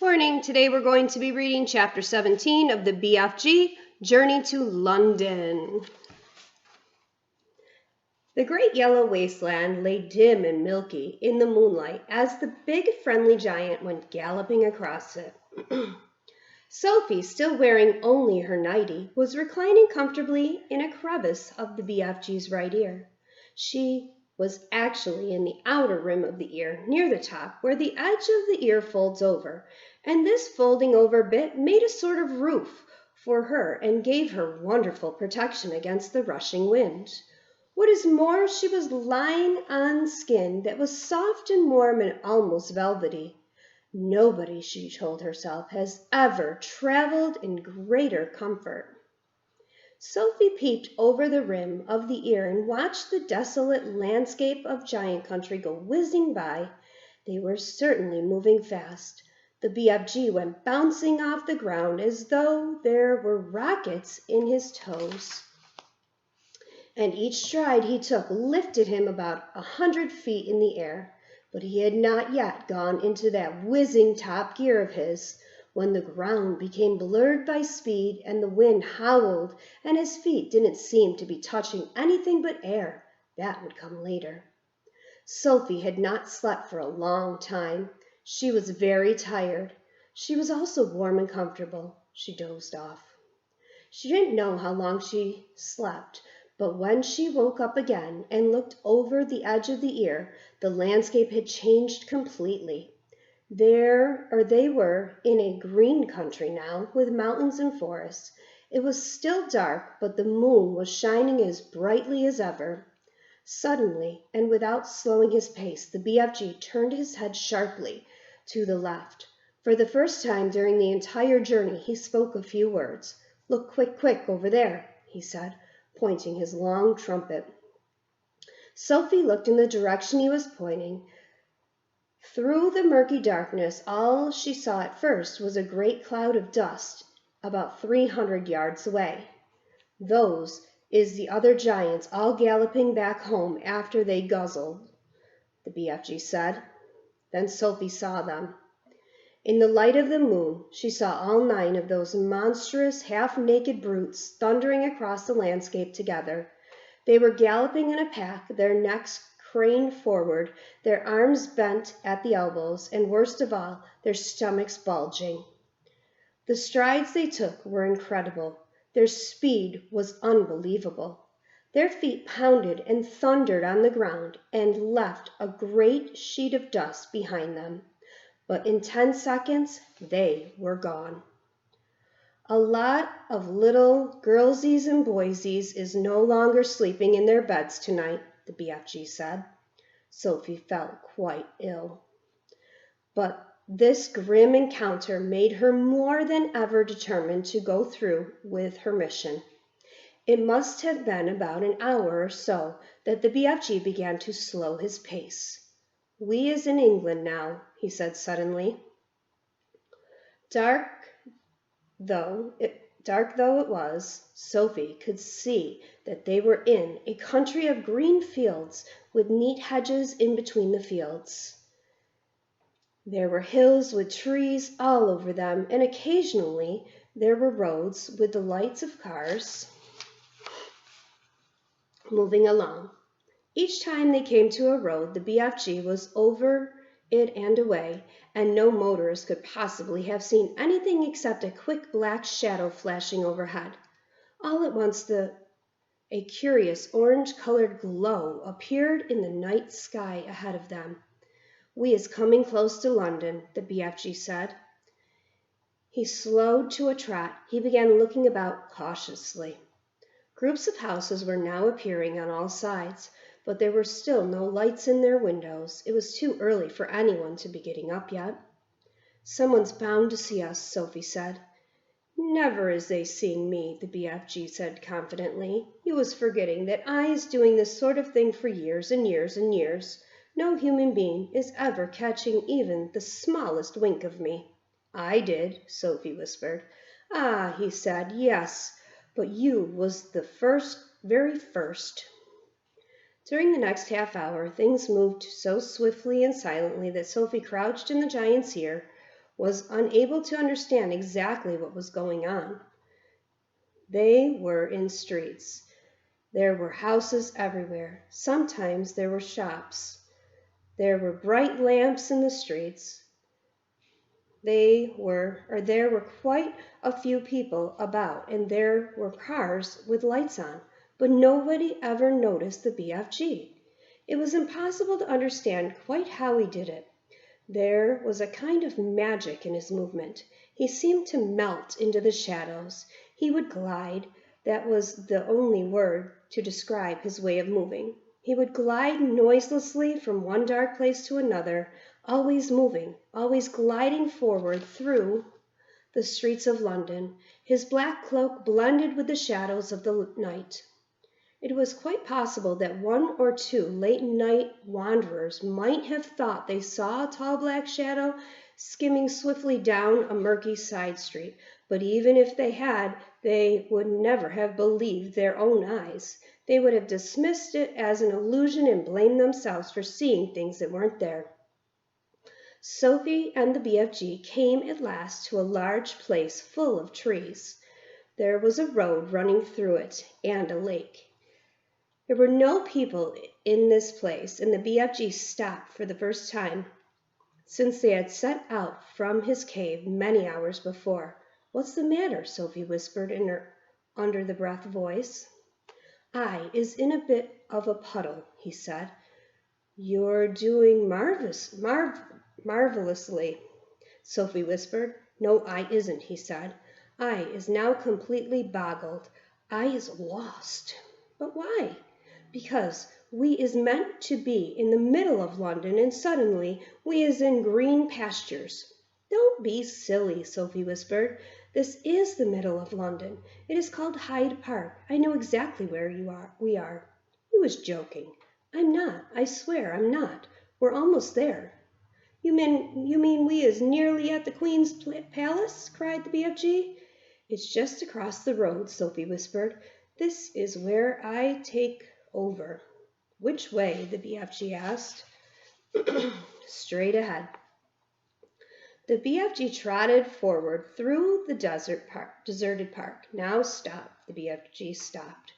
Morning. Today we're going to be reading Chapter 17 of the BFG, Journey to London. The great yellow wasteland lay dim and milky in the moonlight as the big friendly giant went galloping across it. Sophie, still wearing only her nightie, was reclining comfortably in a crevice of the BFG's right ear. She was actually in the outer rim of the ear, near the top, where the edge of the ear folds over, and this folding over bit made a sort of roof for her and gave her wonderful protection against the rushing wind. What is more, she was lying on skin that was soft and warm and almost velvety. Nobody, she told herself, has ever traveled in greater comfort. Sophie peeped over the rim of the ear and watched the desolate landscape of giant country go whizzing by. They were certainly moving fast. The BFG went bouncing off the ground as though there were rockets in his toes. And each stride he took lifted him about 100 feet in the air. But he had not yet gone into that whizzing top gear of his, when the ground became blurred by speed and the wind howled and his feet didn't seem to be touching anything but air. That would come later. Sophie had not slept for a long time. She was very tired. She was also warm and comfortable. She dozed off. She didn't know how long she slept, but when she woke up again and looked over the edge of the ear, the landscape had changed completely. They were in a green country now, with mountains and forests. It was still dark, but the moon was shining as brightly as ever. Suddenly, and without slowing his pace, the BFG turned his head sharply to the left. For the first time during the entire journey, he spoke a few words. "Look quick, quick, over there," he said, pointing his long trumpet. Sophie looked in the direction he was pointing. Through the murky darkness, all she saw at first was a great cloud of dust about 300 yards away. "Those is the other giants all galloping back home after they guzzled," the BFG said. Then Sophie saw them. In the light of the moon, she saw all 9 of those monstrous, half-naked brutes thundering across the landscape together. They were galloping in a pack, their necks craned forward, their arms bent at the elbows, and worst of all, their stomachs bulging. The strides they took were incredible. Their speed was unbelievable. Their feet pounded and thundered on the ground and left a great sheet of dust behind them. But in 10 seconds, they were gone. "A lot of little girlsies and boysies is no longer sleeping in their beds tonight," the BFG said. Sophie felt quite ill. But this grim encounter made her more than ever determined to go through with her mission. It must have been about an hour or so that the BFG began to slow his pace. "We is in England now," he said suddenly. Dark though it was, Sophie could see that they were in a country of green fields with neat hedges in between the fields. There were hills with trees all over them, and occasionally there were roads with the lights of cars moving along. Each time they came to a road, the BFG was over it and away, and no motorist could possibly have seen anything except a quick black shadow flashing overhead. All at once a curious orange-colored glow appeared in the night sky ahead of them. "We is coming close to London," the BFG said. He slowed to a trot. He began looking about cautiously. Groups of houses were now appearing on all sides, but there were still no lights in their windows. It was too early for anyone to be getting up yet. "Someone's bound to see us," Sophie said. "Never is they seeing me," the BFG said confidently. "You was forgetting that I is doing this sort of thing for years and years and years. No human being is ever catching even the smallest wink of me." "I did," Sophie whispered. "Ah," he said, "yes, but you was the very first." During the next half hour, things moved so swiftly and silently that Sophie crouched in the giant's ear, was unable to understand exactly what was going on. They were in streets. There were houses everywhere. Sometimes there were shops. There were bright lamps in the streets. There were quite a few people about, and there were cars with lights on, but nobody ever noticed the BFG. It was impossible to understand quite how he did it. There was a kind of magic in his movement. He seemed to melt into the shadows. He would glide. That was the only word to describe his way of moving. He would glide noiselessly from one dark place to another, always moving, always gliding forward through the streets of London. His black cloak blended with the shadows of the night. It was quite possible that one or two late-night wanderers might have thought they saw a tall black shadow skimming swiftly down a murky side street, but even if they had, they would never have believed their own eyes. They would have dismissed it as an illusion and blamed themselves for seeing things that weren't there. Sophie and the BFG came at last to a large place full of trees. There was a road running through it and a lake. There were no people in this place, and the BFG stopped for the first time since they had set out from his cave many hours before. "What's the matter?" Sophie whispered in her under-the-breath voice. "I is in a bit of a puddle," he said. "You're doing marvelously," Sophie whispered. "No, I isn't," he said. "I is now completely boggled. I is lost." "But why?" "Because we is meant to be in the middle of London, and suddenly we is in green pastures." "Don't be silly," Sophie whispered. "This is the middle of London. It is called Hyde Park. I know exactly where we are." He was joking. "I'm not. I swear I'm not. We're almost there." You mean we is nearly at the Queen's Palace?" cried the BFG. "It's just across the road," Sophie whispered. "This is where I take over." "Which way?" the BFG asked. "Straight ahead." The BFG trotted forward through the deserted park. "Now stop." The BFG stopped.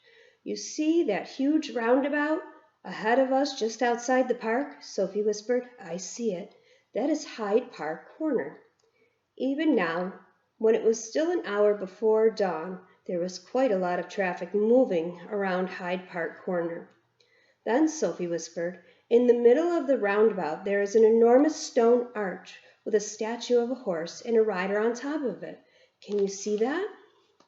"You see that huge roundabout ahead of us just outside the park?" Sophie whispered. "I see it. That is Hyde Park Corner." Even now, when it was still an hour before dawn, there was quite a lot of traffic moving around Hyde Park Corner. Then Sophie whispered, "In the middle of the roundabout there is an enormous stone arch with a statue of a horse and a rider on top of it. Can you see that?"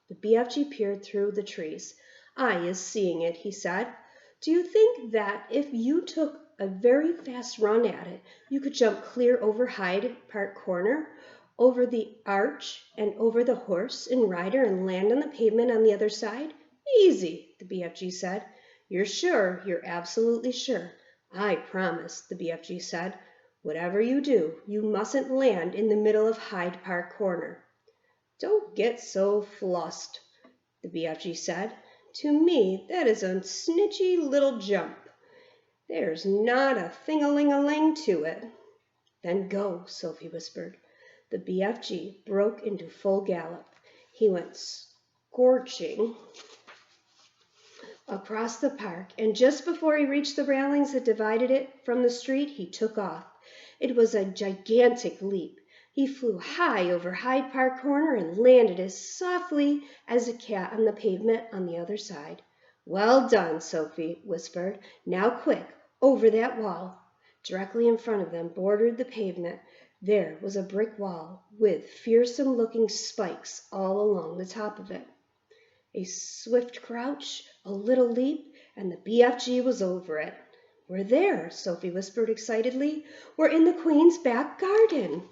The BFG peered through the trees. "I is seeing it," he said. "Do you think that if you took a very fast run at it, you could jump clear over Hyde Park Corner, over the arch, and over the horse and rider and land on the pavement on the other side?" "Easy," the BFG said. "You're sure? You're absolutely sure?" "I promise," the BFG said. "Whatever you do, you mustn't land in the middle of Hyde Park Corner." "Don't get so flussed," the BFG said. "To me, that is a snitchy little jump. There's not a thing-a-ling-a-ling to it." "Then go," Sophie whispered. The BFG broke into full gallop. He went scorching across the park, and just before he reached the railings that divided it from the street, he took off. It was a gigantic leap. He flew high over Hyde Park Corner and landed as softly as a cat on the pavement on the other side. "Well done," Sophie whispered. "Now quick, over that wall." Directly in front of them, bordered the pavement, there was a brick wall with fearsome-looking spikes all along the top of it. A swift crouch, a little leap, and the BFG was over it. "We're there," Sophie whispered excitedly. "We're in the Queen's back garden."